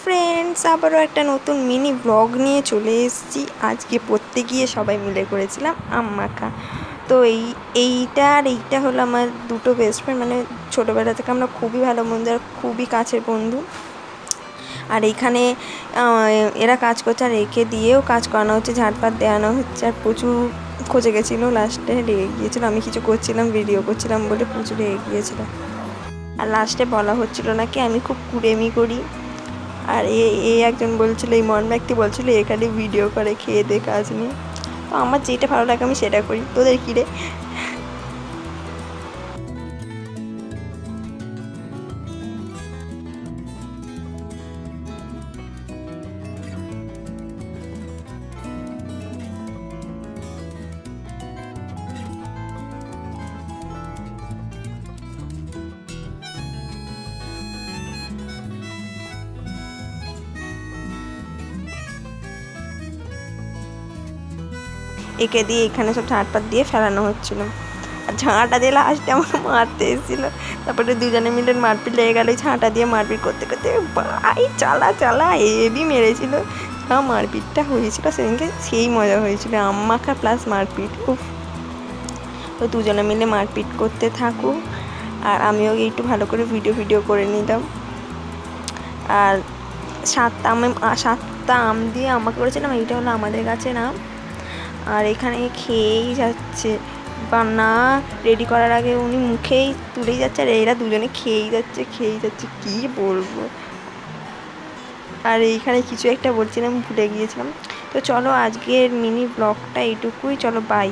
Friends, আবারও একটা নতুন মিনি ব্লগ নিয়ে চলে এসেছি। আজকে পড়তে গিয়ে সবাই মিলে করেছিলাম আম মাখা। তো এইটা হলো আমার দুটো বেস্ট ফ্রেন্ড, মানে ছোটোবেলা থেকে আমরা খুবই ভালো বন্ধু আর খুবই কাছের বন্ধু। আর এইখানে এরা কাজ করছে আর একে দিয়েও কাজ করানো হচ্ছে, ঝাড়পাত দেওয়ানো হচ্ছে। আর প্রচুর খোঁজে গেছিলো, লাস্টে রেগে গিয়েছিলো। আমি কিছু করছিলাম, ভিডিও করছিলাম বলে প্রচুর রেগে গিয়েছিলো। আর লাস্টে বলা হচ্ছিলো নাকি আমি খুব কুড়েমি করি। আর একজন বলছিল, এই মন ব্যক্তি বলছিল এখানে ভিডিও করে খেয়ে দে কাজ নিয়ে। তো আমার যেটা ভালো লাগে আমি সেটা করি, তোদের কী রে? একে দিয়ে এখানে সব ঝাঁটপাত দিয়ে ফেলানো হচ্ছিলো। আর ঝাঁটা দিয়ে লাস্টে আমাকে মারতে এসেছিলো। তারপরে দুজনে মিলে মারপিট লেগে গেলো। ঝাঁটা দিয়ে মারপিট করতে করতে ভাই চালা হেভি মেরেছিল। যা মারপিটটা হয়েছিল সেদিনকে, সেই মজা হয়েছিল। আম মাখা প্লাস মারপিট, উফ। তো দুজনে মিলে মারপিট করতে থাকুক আর আমিও একটু ভালো করে ভিডিও করে নিলাম। আর সাতটা আম দিয়ে আমাকে করেছিলাম। এইটা হলো আমাদের গাছের আম। আর এখানে খেয়েই যাচ্ছে, বান্না রেডি করার আগে উনি মুখেই তুলেই যাচ্ছে আর এরা দুজনে খেয়েই যাচ্ছে কী বলবো। আর এইখানে কিছু একটা বলছিলাম, ভুলে গিয়েছিলাম। তো চলো আজকের মিনি ব্লগটা এইটুকুই, চলো বাই।